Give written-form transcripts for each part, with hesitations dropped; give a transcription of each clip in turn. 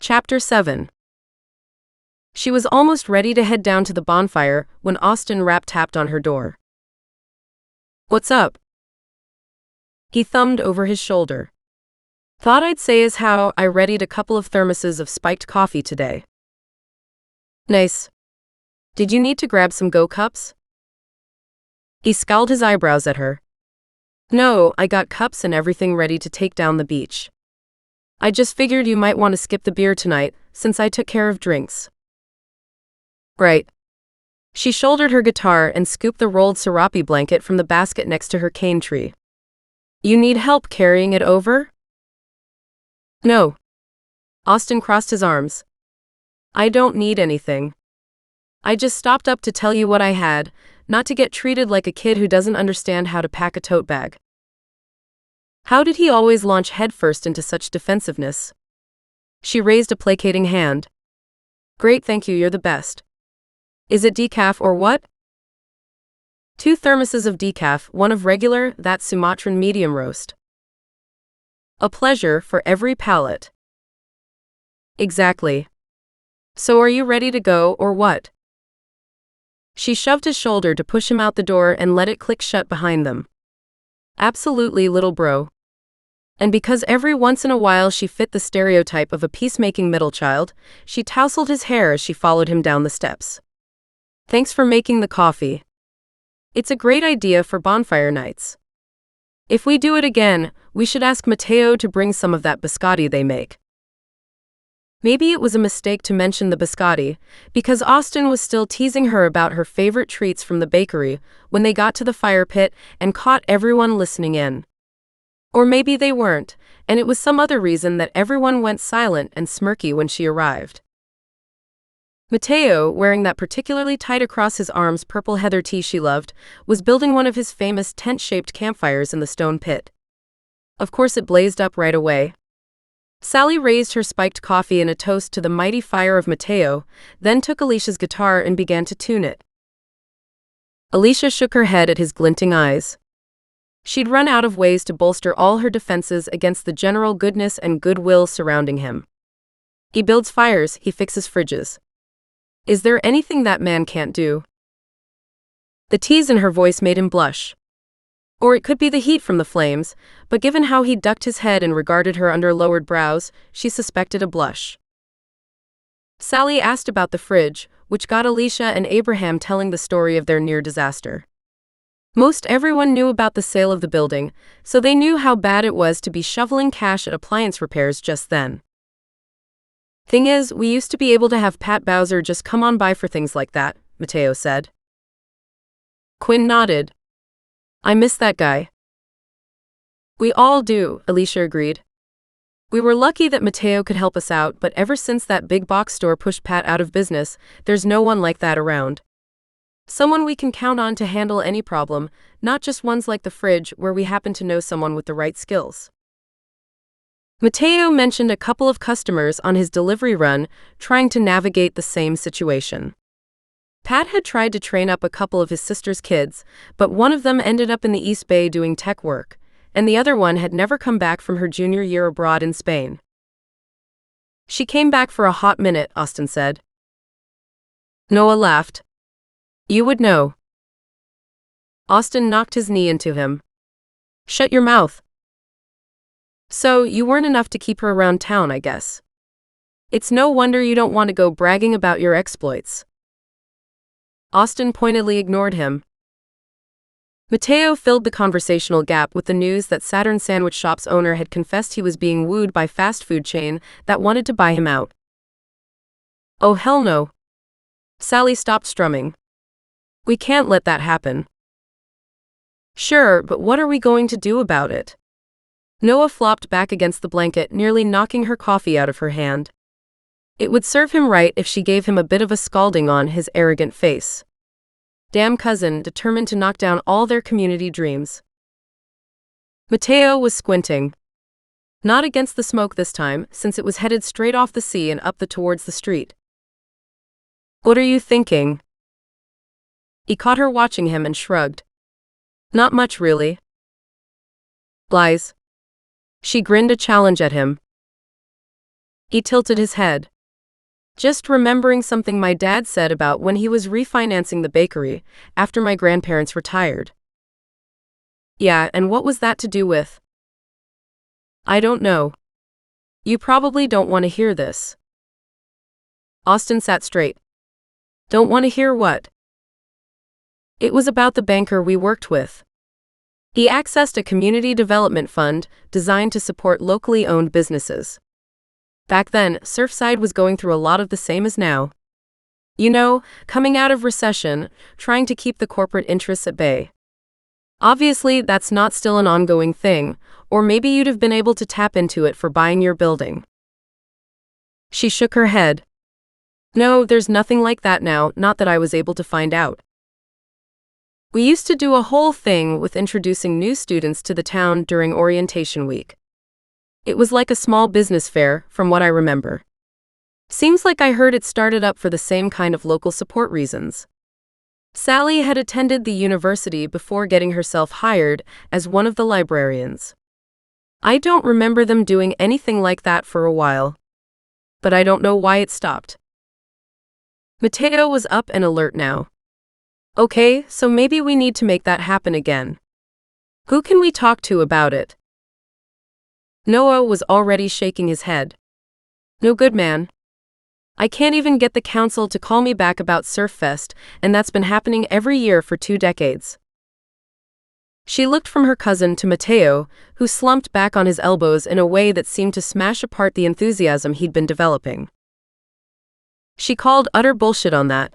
Chapter 7. She was almost ready to head down to the bonfire when Austin tapped on her door. "What's up?" He thumbed over his shoulder. "Thought I'd say as how I readied a couple of thermoses of spiked coffee today." "Nice. Did you need to grab some go cups?" He scowled his eyebrows at her. "No, I got cups and everything ready to take down the beach. I just figured you might want to skip the beer tonight, since I took care of drinks." "Right." She shouldered her guitar and scooped the rolled serape blanket from the basket next to her cane tree. "You need help carrying it over?" "No." Austin crossed his arms. "I don't need anything. I just stopped up to tell you what I had, not to get treated like a kid who doesn't understand how to pack a tote bag." How did he always launch headfirst into such defensiveness? She raised a placating hand. "Great, thank you, you're the best. Is it decaf or what?" "2 thermoses of decaf, 1 of regular, that's Sumatran medium roast." "A pleasure for every palate." "Exactly. So are you ready to go, or what?" She shoved his shoulder to push him out the door and let it click shut behind them. "Absolutely, little bro." And because every once in a while she fit the stereotype of a peacemaking middle child, she tousled his hair as she followed him down the steps. "Thanks for making the coffee. It's a great idea for bonfire nights. If we do it again, we should ask Mateo to bring some of that biscotti they make." Maybe it was a mistake to mention the biscotti, because Austin was still teasing her about her favorite treats from the bakery when they got to the fire pit and caught everyone listening in. Or maybe they weren't, and it was some other reason that everyone went silent and smirky when she arrived. Mateo, wearing that particularly tight across his arms purple heather tee she loved, was building one of his famous tent-shaped campfires in the stone pit. Of course it blazed up right away. Sally raised her spiked coffee in a toast to the mighty fire of Mateo, then took Alicia's guitar and began to tune it. Alicia shook her head at his glinting eyes. She'd run out of ways to bolster all her defenses against the general goodness and goodwill surrounding him. He builds fires, he fixes fridges. Is there anything that man can't do? The tease in her voice made him blush. Or it could be the heat from the flames, but given how he ducked his head and regarded her under lowered brows, she suspected a blush. Sally asked about the fridge, which got Alicia and Abraham telling the story of their near disaster. Most everyone knew about the sale of the building, so they knew how bad it was to be shoveling cash at appliance repairs just then. "Thing is, we used to be able to have Pat Bowser just come on by for things like that," Mateo said. Quinn nodded. "I miss that guy." "We all do," Alicia agreed. "We were lucky that Mateo could help us out, but ever since that big box store pushed Pat out of business, there's no one like that around. Someone we can count on to handle any problem, not just ones like the fridge where we happen to know someone with the right skills." Mateo mentioned a couple of customers on his delivery run trying to navigate the same situation. Pat had tried to train up a couple of his sister's kids, but one of them ended up in the East Bay doing tech work, and the other one had never come back from her junior year abroad in Spain. "She came back for a hot minute," Austin said. Noah laughed. "You would know." Austin knocked his knee into him. "Shut your mouth." "So, you weren't enough to keep her around town, I guess. It's no wonder you don't want to go bragging about your exploits." Austin pointedly ignored him. Mateo filled the conversational gap with the news that Saturn Sandwich Shop's owner had confessed he was being wooed by fast food chain that wanted to buy him out. "Oh hell no." Sally stopped strumming. "We can't let that happen." "Sure, but what are we going to do about it?" Noah flopped back against the blanket, nearly knocking her coffee out of her hand. It would serve him right if she gave him a bit of a scalding on his arrogant face. Damn cousin, determined to knock down all their community dreams. Mateo was squinting. Not against the smoke this time, since it was headed straight off the sea and up towards the street. "What are you thinking?" He caught her watching him and shrugged. "Not much, really." "Lies." She grinned a challenge at him. He tilted his head. Just remembering something my dad said about when he was refinancing the bakery after my grandparents retired. Yeah, and what was that to do with? I don't know. You probably don't want to hear this. Austin sat straight. Don't want to hear what? It was about the banker we worked with. He accessed a community development fund designed to support locally owned businesses. Back then, Surfside was going through a lot of the same as now. You know, coming out of recession, trying to keep the corporate interests at bay. Obviously, that's not still an ongoing thing, or maybe you'd have been able to tap into it for buying your building. She shook her head. No, there's nothing like that now, not that I was able to find out. We used to do a whole thing with introducing new students to the town during orientation week. It was like a small business fair, from what I remember. Seems like I heard it started up for the same kind of local support reasons. Sally had attended the university before getting herself hired as one of the librarians. I don't remember them doing anything like that for a while. But I don't know why it stopped. Mateo was up and alert now. Okay, so maybe we need to make that happen again. Who can we talk to about it? Noah was already shaking his head. No good, man. I can't even get the council to call me back about Surffest, and that's been happening every year for 2 decades. She looked from her cousin to Mateo, who slumped back on his elbows in a way that seemed to smash apart the enthusiasm he'd been developing. She called utter bullshit on that.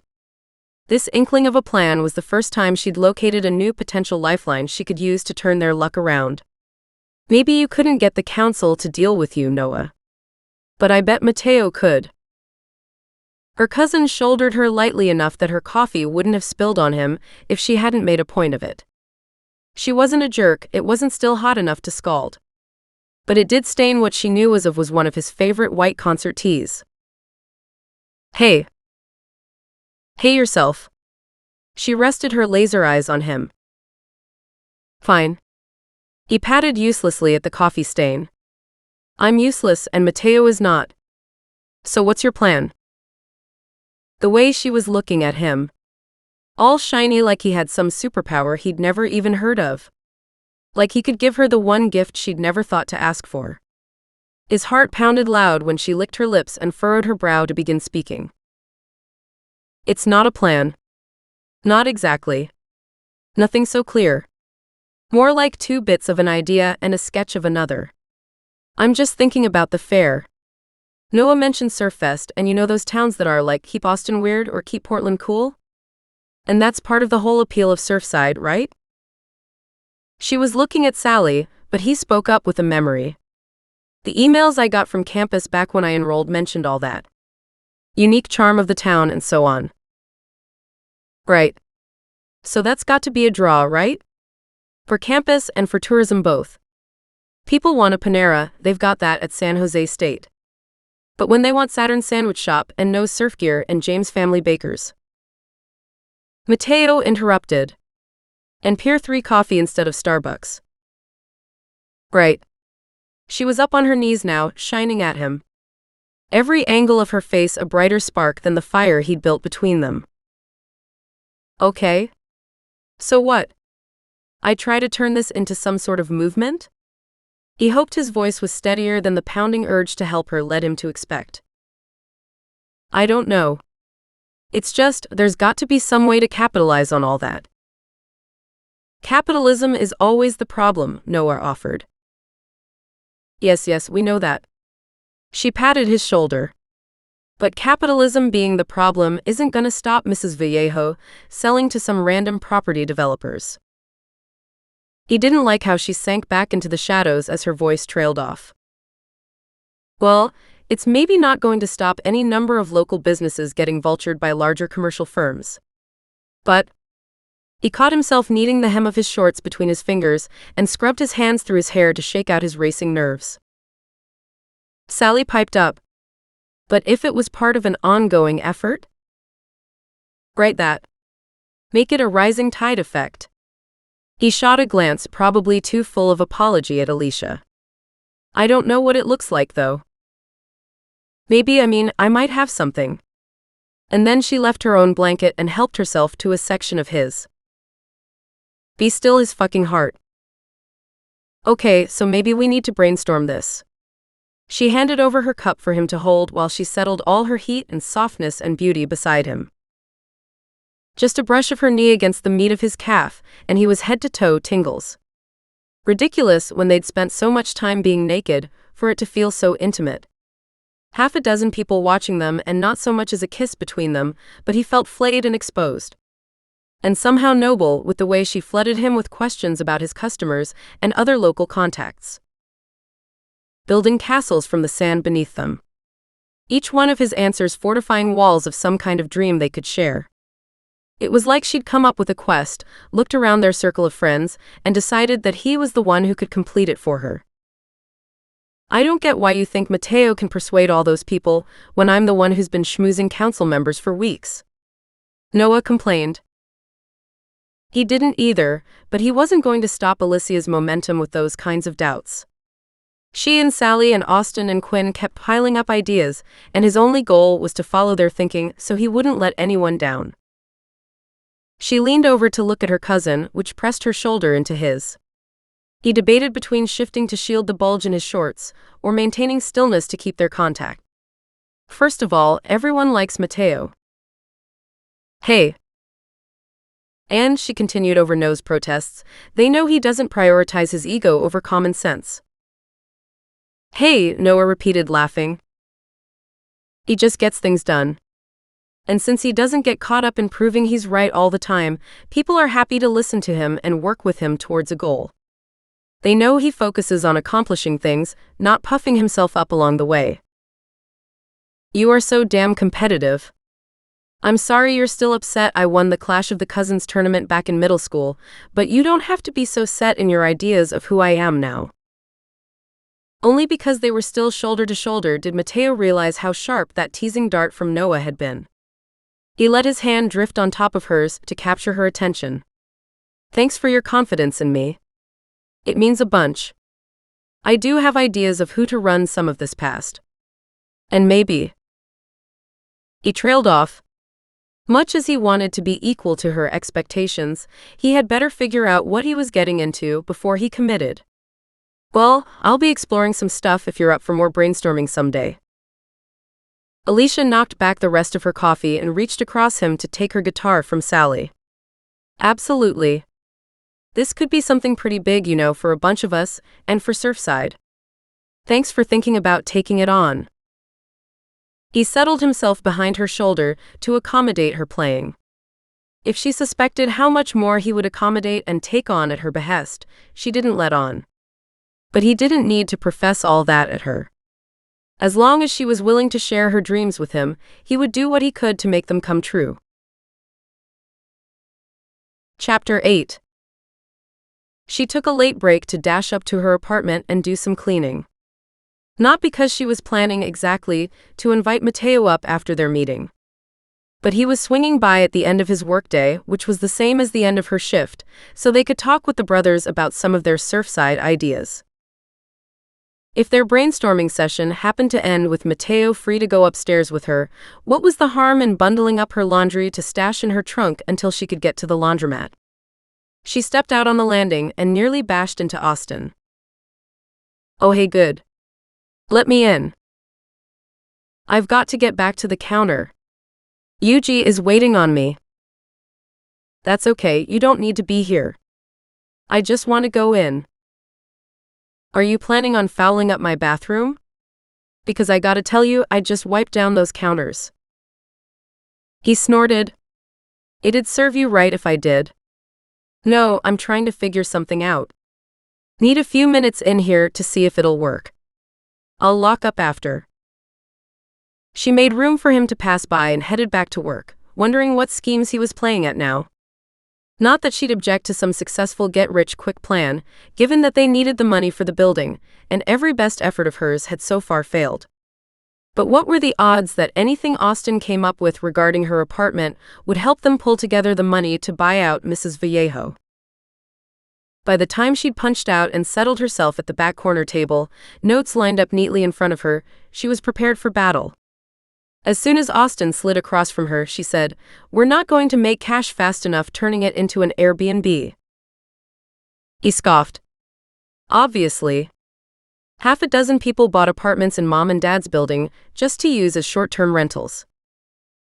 This inkling of a plan was the first time she'd located a new potential lifeline she could use to turn their luck around. Maybe you couldn't get the council to deal with you, Noah. But I bet Mateo could. Her cousin shouldered her lightly enough that her coffee wouldn't have spilled on him if she hadn't made a point of it. She wasn't a jerk, it wasn't still hot enough to scald. But it did stain what she knew was one of his favorite white concert tees. Hey. Hey yourself. She rested her laser eyes on him. Fine. He patted uselessly at the coffee stain. I'm useless and Mateo is not. So what's your plan? The way she was looking at him. All shiny like he had some superpower he'd never even heard of. Like he could give her the one gift she'd never thought to ask for. His heart pounded loud when she licked her lips and furrowed her brow to begin speaking. It's not a plan. Not exactly. Nothing so clear. More like 2 bits of an idea and a sketch of another. I'm just thinking about the fair. Noah mentioned Surffest, and you know those towns that are like keep Austin weird or keep Portland cool? And that's part of the whole appeal of Surfside, right? She was looking at Sally, but he spoke up with a memory. The emails I got from campus back when I enrolled mentioned all that. Unique charm of the town and so on. Right. So that's got to be a draw, right? For campus and for tourism both. People want a Panera, they've got that at San Jose State. But when they want Saturn's Sandwich Shop and No's Surf Gear and James Family Bakers. Mateo interrupted. And Pier 3 Coffee instead of Starbucks. Right. She was up on her knees now, shining at him. Every angle of her face a brighter spark than the fire he'd built between them. Okay. So what? I try to turn this into some sort of movement? He hoped his voice was steadier than the pounding urge to help her led him to expect. I don't know. It's just, there's got to be some way to capitalize on all that. Capitalism is always the problem, Noah offered. Yes, we know that. She patted his shoulder. But capitalism being the problem isn't gonna stop Mrs. Vallejo selling to some random property developers. He didn't like how she sank back into the shadows as her voice trailed off. Well, it's maybe not going to stop any number of local businesses getting vultured by larger commercial firms. But he caught himself kneading the hem of his shorts between his fingers and scrubbed his hands through his hair to shake out his racing nerves. Sally piped up. But if it was part of an ongoing effort? Write that. Make it a rising tide effect. He shot a glance probably too full of apology at Alicia. I don't know what it looks like though. Maybe, I might have something. And then she left her own blanket and helped herself to a section of his. Be still his fucking heart. Okay, so maybe we need to brainstorm this. She handed over her cup for him to hold while she settled all her heat and softness and beauty beside him. Just a brush of her knee against the meat of his calf, and he was head to toe tingles. Ridiculous when they'd spent so much time being naked, for it to feel so intimate. Half a dozen people watching them and not so much as a kiss between them, but he felt flayed and exposed. And somehow noble with the way she flooded him with questions about his customers and other local contacts. Building castles from the sand beneath them. Each one of his answers fortifying walls of some kind of dream they could share. It was like she'd come up with a quest, looked around their circle of friends, and decided that he was the one who could complete it for her. I don't get why you think Mateo can persuade all those people when I'm the one who's been schmoozing council members for weeks. Noah complained. He didn't either, but he wasn't going to stop Alicia's momentum with those kinds of doubts. She and Sally and Austin and Quinn kept piling up ideas, and his only goal was to follow their thinking so he wouldn't let anyone down. She leaned over to look at her cousin, which pressed her shoulder into his. He debated between shifting to shield the bulge in his shorts, or maintaining stillness to keep their contact. First of all, everyone likes Mateo. Hey. And, she continued over Noah's protests, they know he doesn't prioritize his ego over common sense. Hey, Noah repeated, laughing. He just gets things done. And since he doesn't get caught up in proving he's right all the time, people are happy to listen to him and work with him towards a goal. They know he focuses on accomplishing things, not puffing himself up along the way. You are so damn competitive. I'm sorry you're still upset I won the Clash of the Cousins tournament back in middle school, but you don't have to be so set in your ideas of who I am now. Only because they were still shoulder to shoulder did Mateo realize how sharp that teasing dart from Noah had been. He let his hand drift on top of hers to capture her attention. Thanks for your confidence in me. It means a bunch. I do have ideas of who to run some of this past. And maybe. He trailed off. Much as he wanted to be equal to her expectations, he had better figure out what he was getting into before he committed. Well, I'll be exploring some stuff if you're up for more brainstorming someday. Alicia knocked back the rest of her coffee and reached across him to take her guitar from Sally. Absolutely. This could be something pretty big, for a bunch of us, and for Surfside. Thanks for thinking about taking it on. He settled himself behind her shoulder to accommodate her playing. If she suspected how much more he would accommodate and take on at her behest, she didn't let on. But he didn't need to profess all that at her. As long as she was willing to share her dreams with him, he would do what he could to make them come true. Chapter 8. She took a late break to dash up to her apartment and do some cleaning. Not because she was planning exactly to invite Mateo up after their meeting. But he was swinging by at the end of his workday, which was the same as the end of her shift, so they could talk with the brothers about some of their Surfside ideas. If their brainstorming session happened to end with Mateo free to go upstairs with her, what was the harm in bundling up her laundry to stash in her trunk until she could get to the laundromat? She stepped out on the landing and nearly bashed into Austin. Oh hey good. Let me in. I've got to get back to the counter. Yuji is waiting on me. That's okay, you don't need to be here. I just want to go in. Are you planning on fouling up my bathroom? Because I gotta tell you, I just wiped down those counters. He snorted. It'd serve you right if I did. No, I'm trying to figure something out. Need a few minutes in here to see if it'll work. I'll lock up after. She made room for him to pass by and headed back to work, wondering what schemes he was playing at now. Not that she'd object to some successful get-rich-quick plan, given that they needed the money for the building, and every best effort of hers had so far failed. But what were the odds that anything Austin came up with regarding her apartment would help them pull together the money to buy out Mrs. Vallejo? By the time she'd punched out and settled herself at the back corner table, notes lined up neatly in front of her, she was prepared for battle. As soon as Austin slid across from her, she said, "We're not going to make cash fast enough turning it into an Airbnb." He scoffed. Obviously. Half a dozen people bought apartments in Mom and Dad's building just to use as short-term rentals.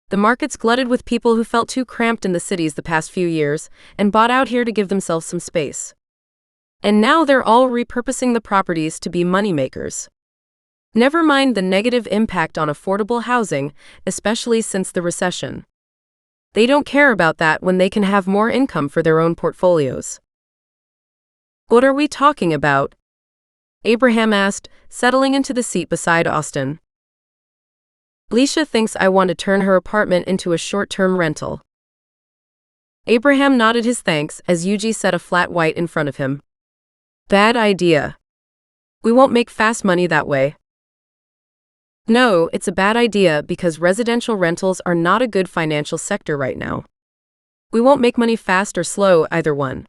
The market's glutted with people who felt too cramped in the cities the past few years and bought out here to give themselves some space. And now they're all repurposing the properties to be moneymakers. Never mind the negative impact on affordable housing, especially since the recession. They don't care about that when they can have more income for their own portfolios. What are we talking about? Abraham asked, settling into the seat beside Austin. Alicia thinks I want to turn her apartment into a short-term rental. Abraham nodded his thanks as Yuji set a flat white in front of him. Bad idea. We won't make fast money that way. No, it's a bad idea because residential rentals are not a good financial sector right now. We won't make money fast or slow, either one.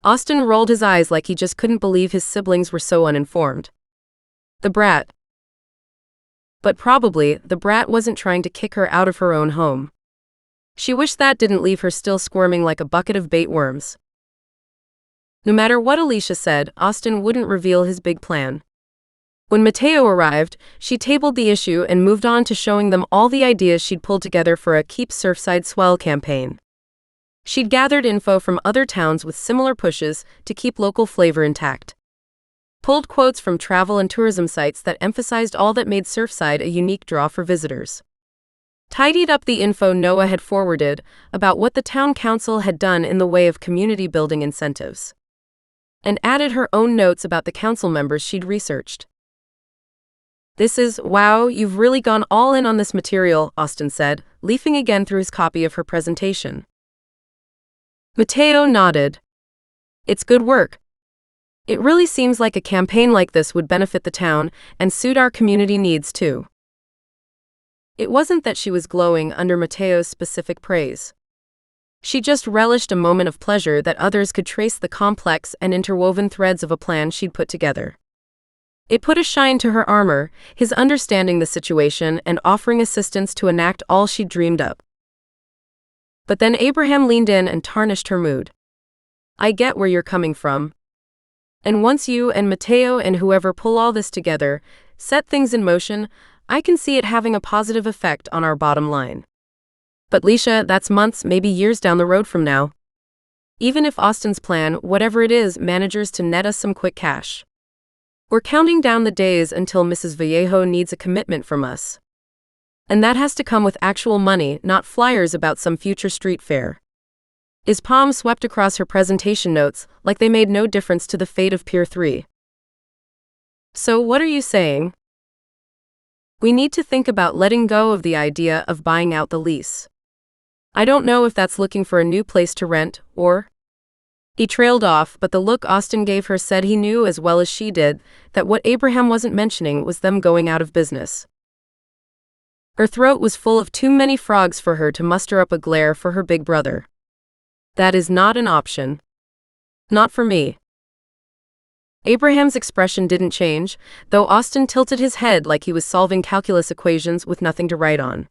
Austin rolled his eyes like he just couldn't believe his siblings were so uninformed. The brat. But probably, the brat wasn't trying to kick her out of her own home. She wished that didn't leave her still squirming like a bucket of bait worms. No matter what Alicia said, Austin wouldn't reveal his big plan. When Mateo arrived, she tabled the issue and moved on to showing them all the ideas she'd pulled together for a Keep Surfside Swell campaign. She'd gathered info from other towns with similar pushes to keep local flavor intact. Pulled quotes from travel and tourism sites that emphasized all that made Surfside a unique draw for visitors. Tidied up the info Noah had forwarded about what the town council had done in the way of community building incentives. And added her own notes about the council members she'd researched. Wow, you've really gone all in on this material, Austin said, leafing again through his copy of her presentation. Mateo nodded. It's good work. It really seems like a campaign like this would benefit the town and suit our community needs too. It wasn't that she was glowing under Mateo's specific praise. She just relished a moment of pleasure that others could trace the complex and interwoven threads of a plan she'd put together. It put a shine to her armor, his understanding the situation and offering assistance to enact all she'd dreamed up. But then Abraham leaned in and tarnished her mood. I get where you're coming from. And once you and Mateo and whoever pull all this together, set things in motion, I can see it having a positive effect on our bottom line. But Alicia, that's months, maybe years down the road from now. Even if Austin's plan, whatever it is, manages to net us some quick cash. We're counting down the days until Mrs. Vallejo needs a commitment from us. And that has to come with actual money, not flyers about some future street fair. His palm swept across her presentation notes, like they made no difference to the fate of Pier 3. So what are you saying? We need to think about letting go of the idea of buying out the lease. I don't know if that's looking for a new place to rent, or... He trailed off, but the look Austin gave her said he knew as well as she did that what Abraham wasn't mentioning was them going out of business. Her throat was full of too many frogs for her to muster up a glare for her big brother. That is not an option. Not for me. Abraham's expression didn't change, though Austin tilted his head like he was solving calculus equations with nothing to write on.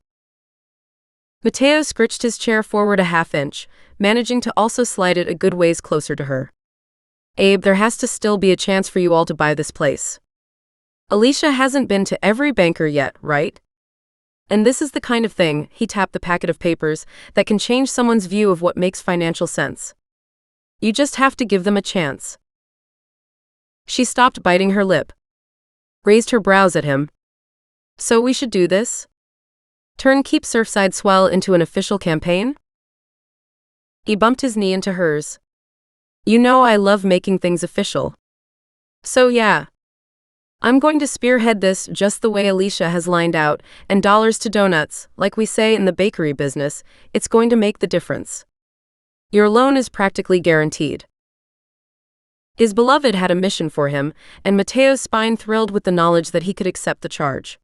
Mateo scritched his chair forward a half-inch, managing to also slide it a good ways closer to her. Abe, there has to still be a chance for you all to buy this place. Alicia hasn't been to every banker yet, right? And this is the kind of thing, he tapped the packet of papers, that can change someone's view of what makes financial sense. You just have to give them a chance. She stopped biting her lip. Raised her brows at him. So we should do this? Turn Keep Surfside Swell into an official campaign? He bumped his knee into hers. You know I love making things official. So yeah. I'm going to spearhead this just the way Alicia has lined out, and dollars to donuts, like we say in the bakery business, it's going to make the difference. Your loan is practically guaranteed. His beloved had a mission for him, and Mateo's spine thrilled with the knowledge that he could accept the charge.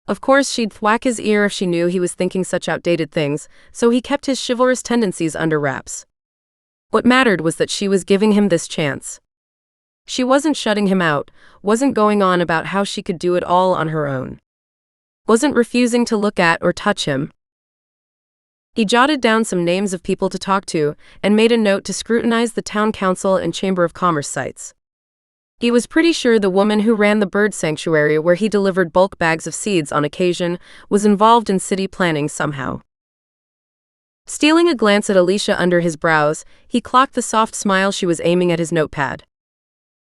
Of course, she'd thwack his ear if she knew he was thinking such outdated things, so he kept his chivalrous tendencies under wraps. What mattered was that she was giving him this chance. She wasn't shutting him out, wasn't going on about how she could do it all on her own. Wasn't refusing to look at or touch him. He jotted down some names of people to talk to and made a note to scrutinize the town council and chamber of commerce sites. He was pretty sure the woman who ran the bird sanctuary where he delivered bulk bags of seeds on occasion was involved in city planning somehow. Stealing a glance at Alicia under his brows, he clocked the soft smile she was aiming at his notepad.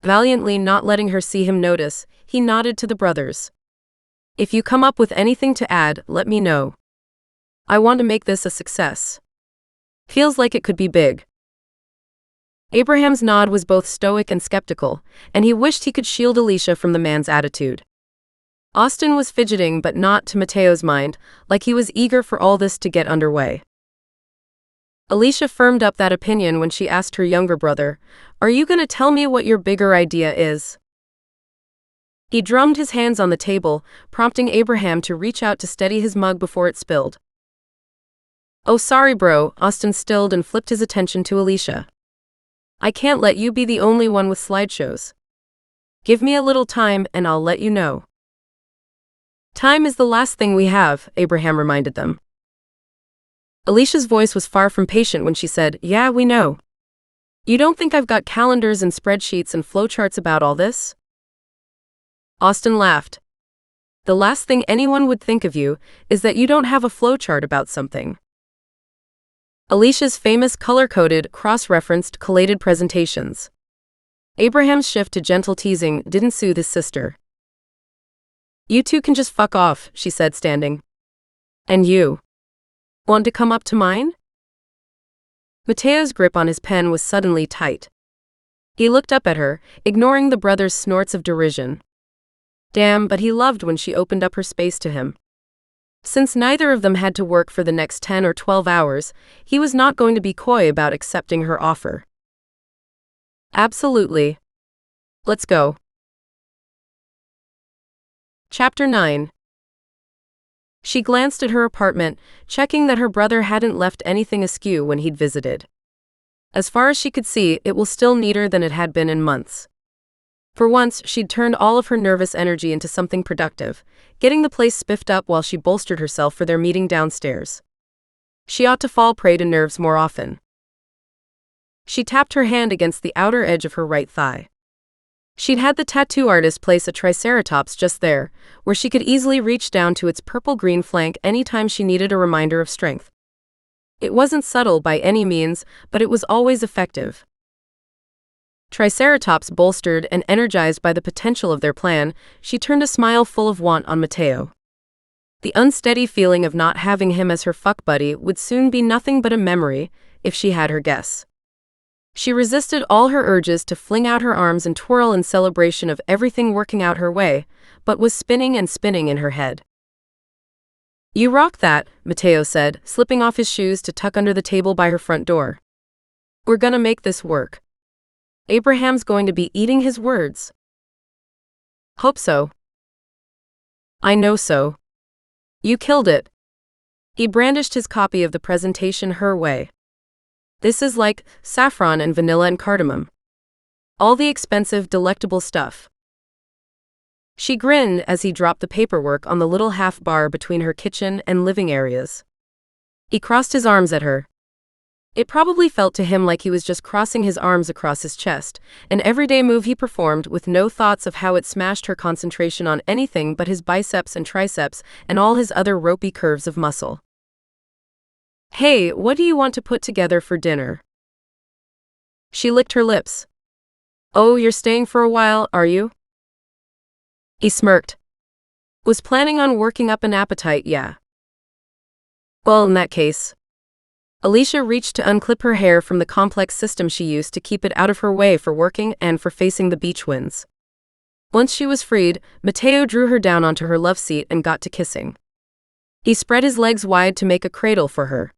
Valiantly not letting her see him notice, he nodded to the brothers. If you come up with anything to add, let me know. I want to make this a success. Feels like it could be big. Abraham's nod was both stoic and skeptical, and he wished he could shield Alicia from the man's attitude. Austin was fidgeting, but not to Mateo's mind, like he was eager for all this to get underway. Alicia firmed up that opinion when she asked her younger brother, "Are you going to tell me what your bigger idea is?" He drummed his hands on the table, prompting Abraham to reach out to steady his mug before it spilled. "Oh, sorry, bro," Austin stilled and flipped his attention to Alicia. "I can't let you be the only one with slideshows. Give me a little time and I'll let you know." "Time is the last thing we have," Abraham reminded them. Alicia's voice was far from patient when she said, "Yeah, we know. You don't think I've got calendars and spreadsheets and flowcharts about all this?" Austin laughed. "The last thing anyone would think of you is that you don't have a flowchart about something." Alicia's famous color-coded, cross-referenced, collated presentations. Abraham's shift to gentle teasing didn't soothe his sister. "You two can just fuck off," she said, standing. "And you? Want to come up to mine?" Mateo's grip on his pen was suddenly tight. He looked up at her, ignoring the brothers' snorts of derision. Damn, but he loved when she opened up her space to him. Since neither of them had to work for the next 10 or 12 hours, he was not going to be coy about accepting her offer. "Absolutely. Let's go." Chapter 9. She glanced at her apartment, checking that her brother hadn't left anything askew when he'd visited. As far as she could see, it was still neater than it had been in months. For once, she'd turned all of her nervous energy into something productive, getting the place spiffed up while she bolstered herself for their meeting downstairs. She ought to fall prey to nerves more often. She tapped her hand against the outer edge of her right thigh. She'd had the tattoo artist place a triceratops just there, where she could easily reach down to its purple-green flank anytime she needed a reminder of strength. It wasn't subtle by any means, but it was always effective. Triceratops bolstered and energized by the potential of their plan, she turned a smile full of want on Mateo. The unsteady feeling of not having him as her fuck buddy would soon be nothing but a memory, if she had her guess. She resisted all her urges to fling out her arms and twirl in celebration of everything working out her way, but was spinning and spinning in her head. "You rock that," Mateo said, slipping off his shoes to tuck under the table by her front door. "We're gonna make this work." Abraham's going to be eating his words. "Hope so." "I know so. You killed it." He brandished his copy of the presentation her way. "This is like saffron and vanilla and cardamom. All the expensive, delectable stuff." She grinned as he dropped the paperwork on the little half bar between her kitchen and living areas. He crossed his arms at her. It probably felt to him like he was just crossing his arms across his chest, an everyday move he performed with no thoughts of how it smashed her concentration on anything but his biceps and triceps and all his other ropey curves of muscle. "Hey, what do you want to put together for dinner?" She licked her lips. "Oh, you're staying for a while, are you?" He smirked. "Was planning on working up an appetite, yeah." "Well, in that case." Alicia reached to unclip her hair from the complex system she used to keep it out of her way for working and for facing the beach winds. Once she was freed, Mateo drew her down onto her love seat and got to kissing. He spread his legs wide to make a cradle for her.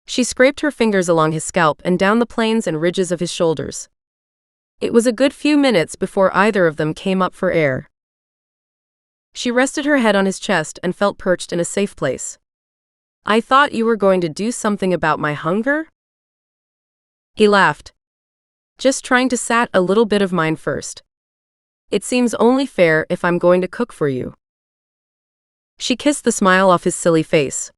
She scraped her fingers along his scalp and down the planes and ridges of his shoulders. It was a good few minutes before either of them came up for air. She rested her head on his chest and felt perched in a safe place. "I thought you were going to do something about my hunger?" He laughed. Just trying to sat a little bit of mine first. It seems only fair if I'm going to cook for you. She kissed the smile off his silly face.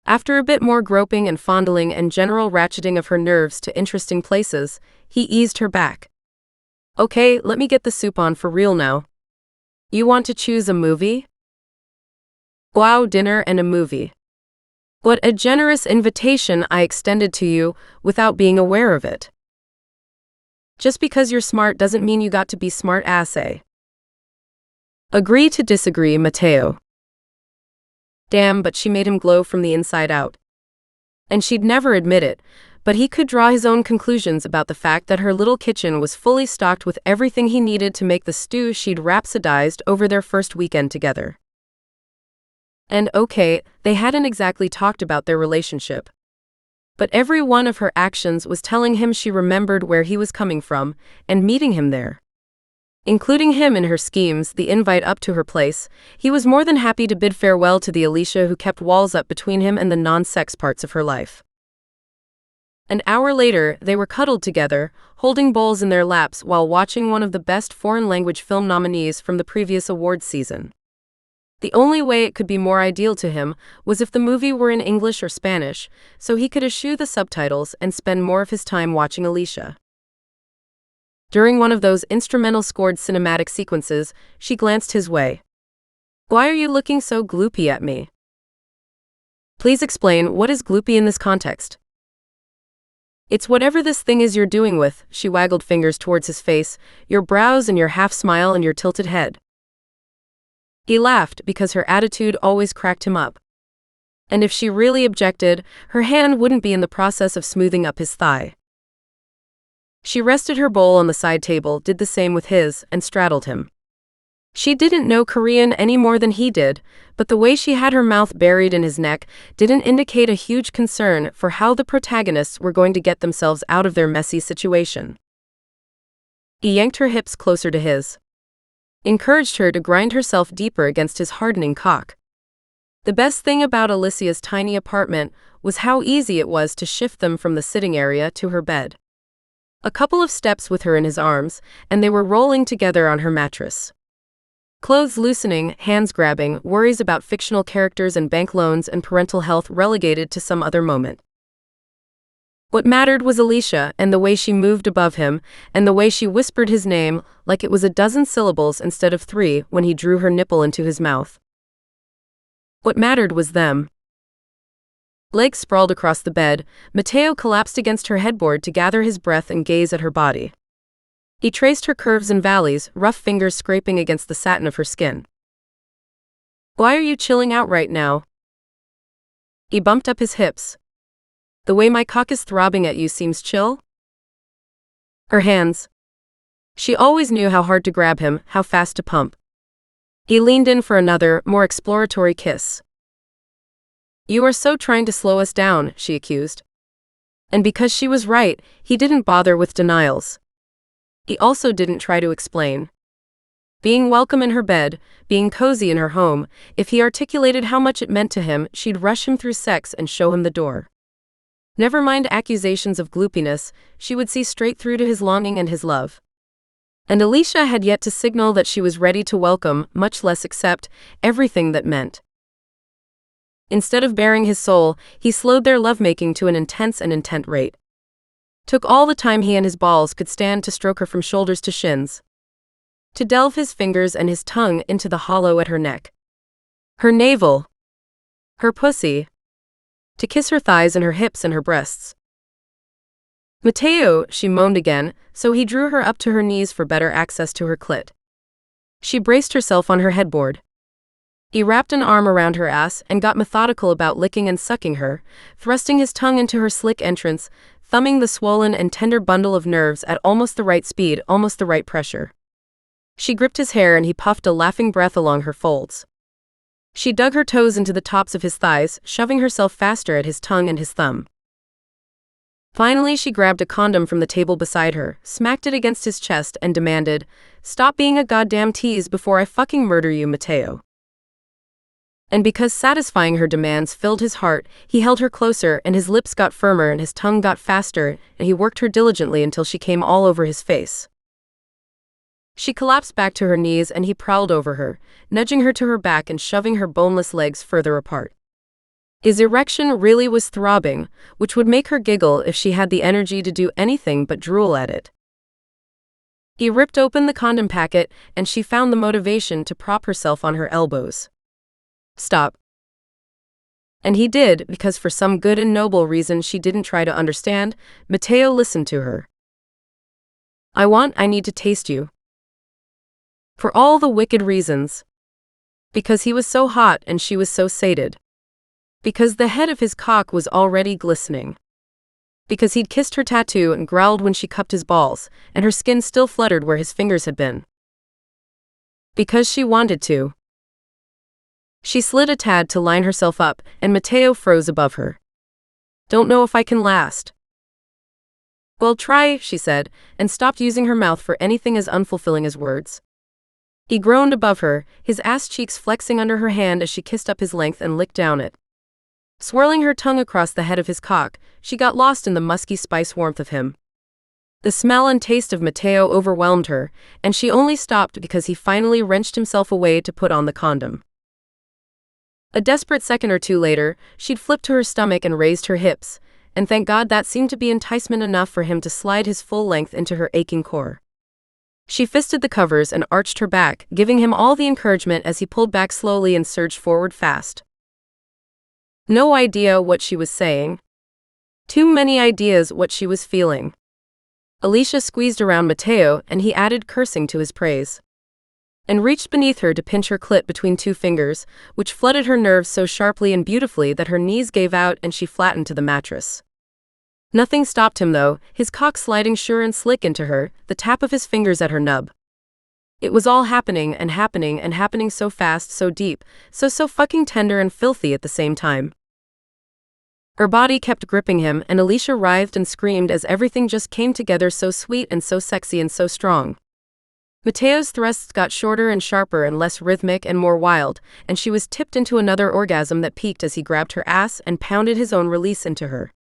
After a bit more groping and fondling and general ratcheting of her nerves to interesting places, he eased her back. Okay, let me get the soup on for real now. You want to choose a movie? Wow, dinner and a movie. What a generous invitation I extended to you without being aware of it. Just because you're smart doesn't mean you got to be smart ass, eh? Agree to disagree, Mateo. Damn, but she made him glow from the inside out. And she'd never admit it, but he could draw his own conclusions about the fact that her little kitchen was fully stocked with everything he needed to make the stew she'd rhapsodized over their first weekend together. And okay, they hadn't exactly talked about their relationship. But every one of her actions was telling him she remembered where he was coming from, and meeting him there. Including him in her schemes, the invite up to her place, he was more than happy to bid farewell to the Alicia who kept walls up between him and the non-sex parts of her life. An hour later, they were cuddled together, holding bowls in their laps while watching one of the best foreign-language film nominees from the previous awards season. The only way it could be more ideal to him was if the movie were in English or Spanish, so he could eschew the subtitles and spend more of his time watching Alicia. During one of those instrumental-scored cinematic sequences, she glanced his way. Why are you looking so gloopy at me? Please explain, what is gloopy in this context? It's whatever this thing is you're doing with, she waggled fingers towards his face, your brows and your half-smile and your tilted head. He laughed because her attitude always cracked him up. And if she really objected, her hand wouldn't be in the process of smoothing up his thigh. She rested her bowl on the side table, did the same with his, and straddled him. She didn't know Korean any more than he did, but the way she had her mouth buried in his neck didn't indicate a huge concern for how the protagonists were going to get themselves out of their messy situation. He yanked her hips closer to his. Encouraged her to grind herself deeper against his hardening cock. The best thing about Alicia's tiny apartment was how easy it was to shift them from the sitting area to her bed. A couple of steps with her in his arms, and they were rolling together on her mattress. Clothes loosening, hands grabbing, worries about fictional characters and bank loans and parental health relegated to some other moment. What mattered was Alicia and the way she moved above him, and the way she whispered his name like it was a dozen syllables instead of 3 when he drew her nipple into his mouth. What mattered was them. Legs sprawled across the bed, Mateo collapsed against her headboard to gather his breath and gaze at her body. He traced her curves and valleys, rough fingers scraping against the satin of her skin. Why are you chilling out right now? He bumped up his hips. The way my cock is throbbing at you seems chill? Her hands. She always knew how hard to grab him, how fast to pump. He leaned in for another, more exploratory kiss. You are so trying to slow us down, she accused. And because she was right, he didn't bother with denials. He also didn't try to explain. Being welcome in her bed, being cozy in her home, if he articulated how much it meant to him, she'd rush him through sex and show him the door. Never mind accusations of gloopiness, she would see straight through to his longing and his love. And Alicia had yet to signal that she was ready to welcome, much less accept, everything that meant. Instead of baring his soul, he slowed their lovemaking to an intense and intent rate. Took all the time he and his balls could stand to stroke her from shoulders to shins. To delve his fingers and his tongue into the hollow at her neck. Her navel. Her pussy. To kiss her thighs and her hips and her breasts. Mateo, she moaned again, so he drew her up to her knees for better access to her clit. She braced herself on her headboard. He wrapped an arm around her ass and got methodical about licking and sucking her, thrusting his tongue into her slick entrance, thumbing the swollen and tender bundle of nerves at almost the right speed, almost the right pressure. She gripped his hair and he puffed a laughing breath along her folds. She dug her toes into the tops of his thighs, shoving herself faster at his tongue and his thumb. Finally, she grabbed a condom from the table beside her, smacked it against his chest, and demanded, "Stop being a goddamn tease before I fucking murder you, Mateo." And because satisfying her demands filled his heart, he held her closer, and his lips got firmer and his tongue got faster, and he worked her diligently until she came all over his face. She collapsed back to her knees and he prowled over her, nudging her to her back and shoving her boneless legs further apart. His erection really was throbbing, which would make her giggle if she had the energy to do anything but drool at it. He ripped open the condom packet, and she found the motivation to prop herself on her elbows. Stop. And he did, because for some good and noble reason she didn't try to understand, Mateo listened to her. I need to taste you. For all the wicked reasons. Because he was so hot and she was so sated. Because the head of his cock was already glistening. Because he'd kissed her tattoo and growled when she cupped his balls, and her skin still fluttered where his fingers had been. Because she wanted to. She slid a tad to line herself up, and Mateo froze above her. Don't know if I can last. Well, try, she said, and stopped using her mouth for anything as unfulfilling as words. He groaned above her, his ass cheeks flexing under her hand as she kissed up his length and licked down it. Swirling her tongue across the head of his cock, she got lost in the musky spice warmth of him. The smell and taste of Mateo overwhelmed her, and she only stopped because he finally wrenched himself away to put on the condom. A desperate second or two later, she'd flipped to her stomach and raised her hips, and thank God that seemed to be enticement enough for him to slide his full length into her aching core. She fisted the covers and arched her back, giving him all the encouragement as he pulled back slowly and surged forward fast. No idea what she was saying. Too many ideas what she was feeling. Alicia squeezed around Mateo and he added cursing to his praise. And reached beneath her to pinch her clit between two fingers, which flooded her nerves so sharply and beautifully that her knees gave out and she flattened to the mattress. Nothing stopped him though, his cock sliding sure and slick into her, the tap of his fingers at her nub. It was all happening and happening and happening so fast, so deep, so fucking tender and filthy at the same time. Her body kept gripping him and Alicia writhed and screamed as everything just came together so sweet and so sexy and so strong. Mateo's thrusts got shorter and sharper and less rhythmic and more wild, and she was tipped into another orgasm that peaked as he grabbed her ass and pounded his own release into her.